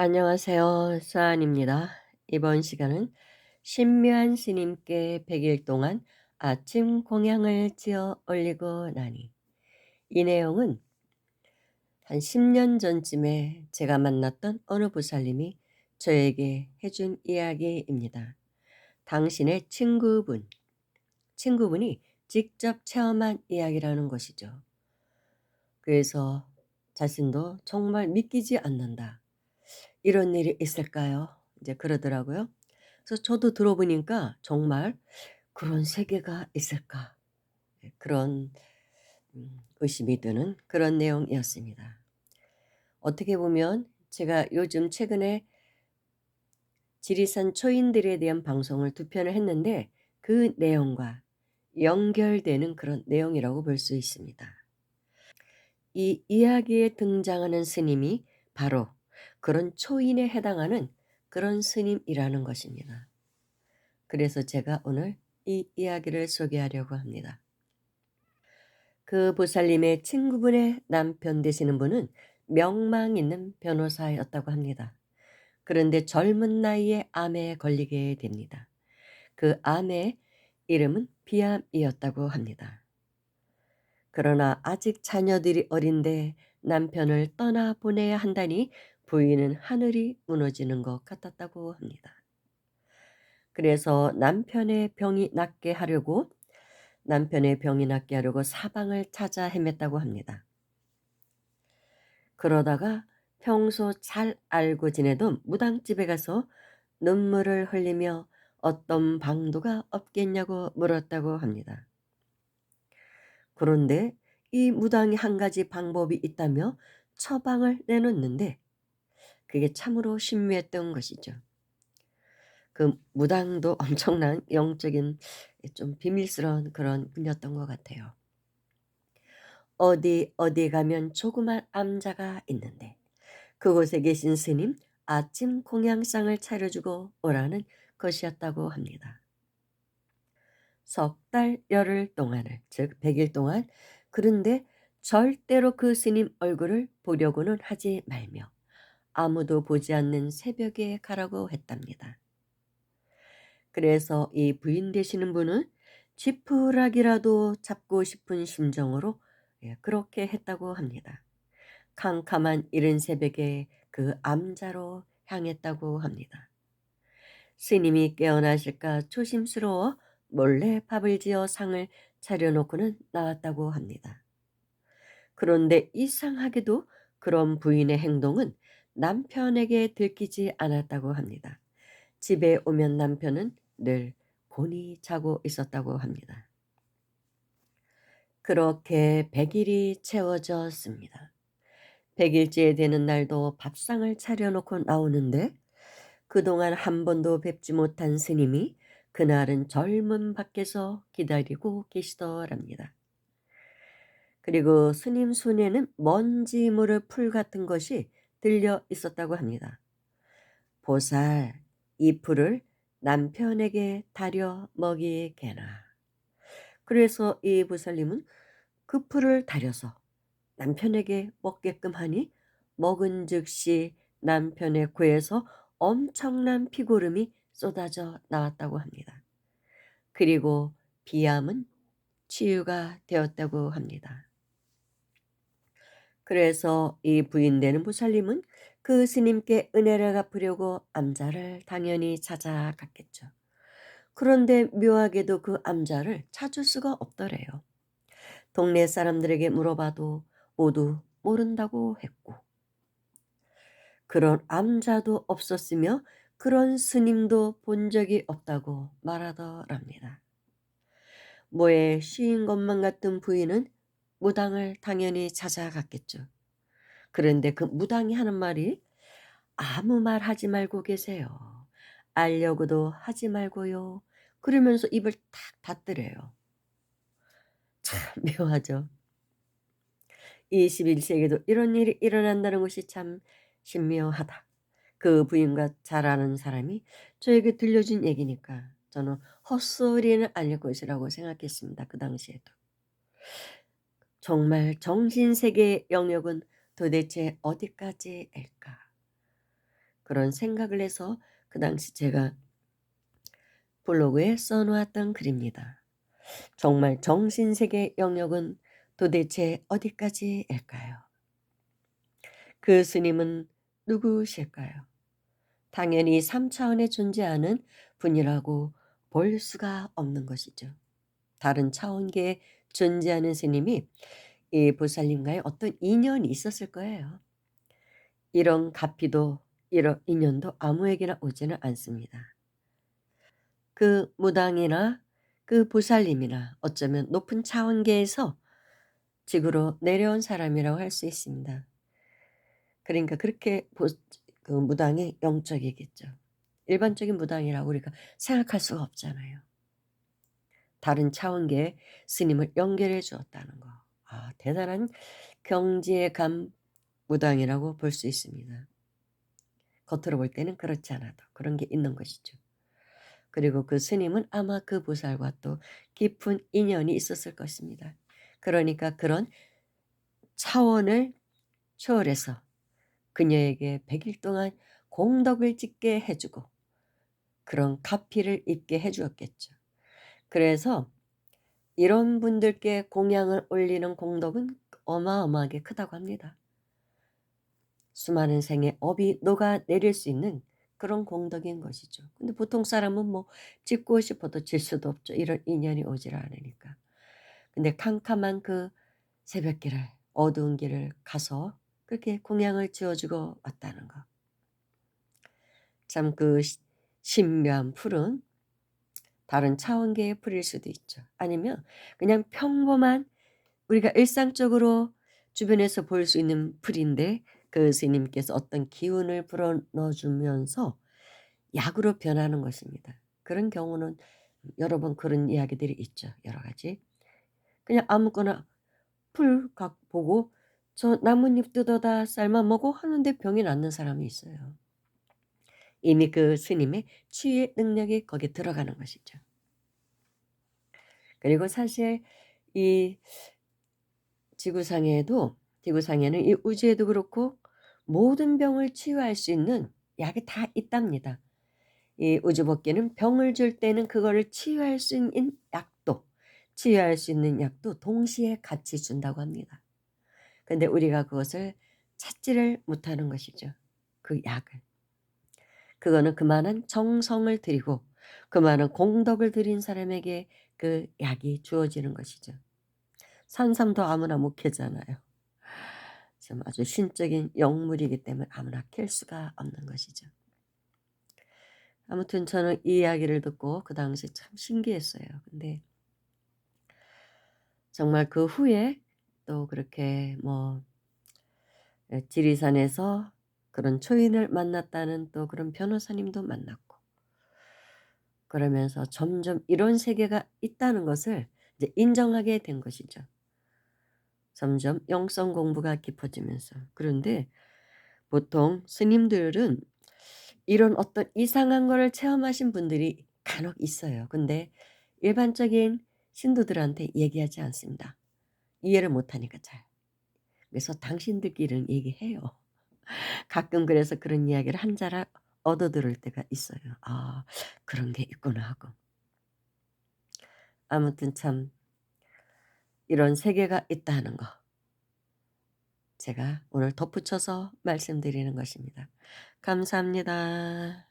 안녕하세요. 수아입니다. 이번 시간은 신묘한 스님께 100일 동안 아침 공양을 지어 올리고 나니, 이 내용은 한 10년 전쯤에 제가 만났던 어느 보살님이 저에게 해준 이야기입니다. 당신의 친구분이 직접 체험한 이야기라는 것이죠. 그래서 자신도 정말 믿기지 않는다. 이런 일이 있을까요? 이제 그러더라고요. 그래서 저도 들어보니까 정말 '그런 세계가 있을까?' 그런 의심이 드는 그런 내용이었습니다. 어떻게 보면 제가 요즘 최근에 지리산 초인들에 대한 방송을 2편을 했는데 그 내용과 연결되는 그런 내용이라고 볼 수 있습니다. 이 이야기에 등장하는 스님이 바로 그런 초인에 해당하는 그런 스님이라는 것입니다. 그래서 제가 오늘 이 이야기를 소개하려고 합니다. 그 보살님의 친구분의 남편 되시는 분은 명망 있는 변호사였다고 합니다. 그런데 젊은 나이에 암에 걸리게 됩니다. 그 암의 이름은 비암이었다고 합니다. 그러나 아직 자녀들이 어린데 남편을 떠나보내야 한다니 부인은 하늘이 무너지는 것 같았다고 합니다. 그래서 남편의 병이 낫게 하려고 사방을 찾아 헤맸다고 합니다. 그러다가 평소 잘 알고 지내던 무당집에 가서 눈물을 흘리며 어떤 방도가 없겠냐고 물었다고 합니다. 그런데 이 무당이 한 가지 방법이 있다며 처방을 내놓는데 그게 참으로 신묘했던 것이죠. 그 무당도 엄청난 영적인 좀 비밀스러운 그런 분이었던 것 같아요. 어디 어디 가면 조그만 암자가 있는데 그곳에 계신 스님 아침 공양상을 차려주고 오라는 것이었다고 합니다. 석 달 열흘 동안을, 즉 100일 동안, 그런데 절대로 그 스님 얼굴을 보려고는 하지 말며 아무도 보지 않는 새벽에 가라고 했답니다. 그래서 이 부인 되시는 분은 지푸라기라도 잡고 싶은 심정으로 그렇게 했다고 합니다. 캄캄한 이른 새벽에 그 암자로 향했다고 합니다. 스님이 깨어나실까 조심스러워 몰래 밥을 지어 상을 차려놓고는 나왔다고 합니다. 그런데 이상하게도 그런 부인의 행동은 남편에게 들키지 않았다고 합니다. 집에 오면 남편은 늘 곤히 자고 있었다고 합니다. 그렇게 100일이 채워졌습니다. 100일째 되는 날도 밥상을 차려놓고 나오는데 그동안 한 번도 뵙지 못한 스님이 그날은 젊은 밖에서 기다리고 계시더랍니다. 그리고 스님 손에는 먼지 무를 풀 같은 것이 들려 있었다고 합니다. 보살, 이 풀을 남편에게 다려 먹이게나. 그래서 이 보살님은 그 풀을 다려서 남편에게 먹게끔 하니 먹은 즉시 남편의 코에서 엄청난 피고름이 쏟아져 나왔다고 합니다. 그리고 비암은 치유가 되었다고 합니다. 그래서 이 부인되는 보살님은 그 스님께 은혜를 갚으려고 암자를 당연히 찾아갔겠죠. 그런데 묘하게도 그 암자를 찾을 수가 없더래요. 동네 사람들에게 물어봐도 모두 모른다고 했고 그런 암자도 없었으며 그런 스님도 본 적이 없다고 말하더랍니다. 뭐에 씌인 것만 같은 부인은 무당을 당연히 찾아갔겠죠. 그런데 그 무당이 하는 말이 아무 말 하지 말고 계세요. 알려고도 하지 말고요. 그러면서 입을 탁 닫더래요. 참 묘하죠. 21세기에도 이런 일이 일어난다는 것이 참 신묘하다. 그 부인과 잘 아는 사람이 저에게 들려준 얘기니까 저는 헛소리는 아닐 것이라고 생각했습니다. 그 당시에도. 정말 정신세계의 영역은 도대체 어디까지일까? 그런 생각을 해서 그 당시 제가 블로그에 써 놓았던 글입니다. 정말 정신세계 영역은 도대체 어디까지일까요? 그 스님은 누구실까요? 당연히 3차원에 존재하는 분이라고 볼 수가 없는 것이죠. 다른 차원계에 존재하는 스님이 이 보살님과의 어떤 인연이 있었을 거예요. 이런 가피도 이런 인연도 아무에게나 오지는 않습니다. 그 무당이나 그 보살님이나 어쩌면 높은 차원계에서 지구로 내려온 사람이라고 할 수 있습니다. 그러니까 그렇게 그 무당이 영적이겠죠. 일반적인 무당이라고 우리가 생각할 수가 없잖아요. 다른 차원계의 스님을 연결해 주었다는 거. 아, 대단한 경지에 간 무당이라고 볼 수 있습니다. 겉으로 볼 때는 그렇지 않아도 그런 게 있는 것이죠. 그리고 그 스님은 아마 그 보살과 또 깊은 인연이 있었을 것입니다. 그러니까 그런 차원을 초월해서 그녀에게 100일 동안 공덕을 짓게 해 주고 그런 가피를 입게 해 주었겠죠. 그래서 이런 분들께 공양을 올리는 공덕은 어마어마하게 크다고 합니다. 수많은 생의 업이 녹아내릴 수 있는 그런 공덕인 것이죠. 근데 보통 사람은 뭐 짓고 싶어도 질 수도 없죠. 이런 인연이 오질 않으니까. 근데 캄캄한 그 새벽길을 어두운 길을 가서 그렇게 공양을 지어주고 왔다는 거. 참 그 신묘한 풀은 다른 차원계의 풀일 수도 있죠. 아니면 그냥 평범한 우리가 일상적으로 주변에서 볼 수 있는 풀인데 그 스님께서 어떤 기운을 불어넣어 주면서 약으로 변하는 것입니다. 그런 경우는 여러 번 그런 이야기들이 있죠. 여러 가지. 그냥 아무거나 풀 보고 "저 나뭇잎 뜯어다 삶아 먹어." 하는데 병이 낫는 사람이 있어요. 이미 그 스님의 치유의 능력이 거기에 들어가는 것이죠. 그리고 사실 이 지구상에는 이 우주에도 그렇고 모든 병을 치유할 수 있는 약이 다 있답니다. 이 우주법계는 병을 줄 때는 그거를 치유할 수 있는 약도 동시에 같이 준다고 합니다. 근데 우리가 그것을 찾지를 못하는 것이죠. 그 약을. 그거는 그만한 정성을 들이고 그만한 공덕을 들인 사람에게 그 약이 주어지는 것이죠. 산삼도 아무나 못 캐잖아요. 좀 아주 신적인 영물이기 때문에 아무나 캘 수가 없는 것이죠. 아무튼 저는 이 이야기를 듣고 그 당시 참 신기했어요. 근데 정말 그 후에 또 그렇게 뭐 지리산에서 그런 초인을 만났다는 또 그런 변호사님도 만났고 그러면서 점점 이런 세계가 있다는 것을 이제 인정하게 된 것이죠. 점점 영성 공부가 깊어지면서. 그런데 보통 스님들은 이런 어떤 이상한 거를 체험하신 분들이 간혹 있어요. 근데 일반적인 신도들한테 얘기하지 않습니다. 이해를 못하니까 잘. 그래서 당신들끼리는 얘기해요. 가끔 그래서 그런 이야기를 한 자락 얻어 들을 때가 있어요. '아 그런 게 있구나.' 하고. 아무튼 참 이런 세계가 있다는 거 제가 오늘 덧붙여서 말씀드리는 것입니다. 감사합니다.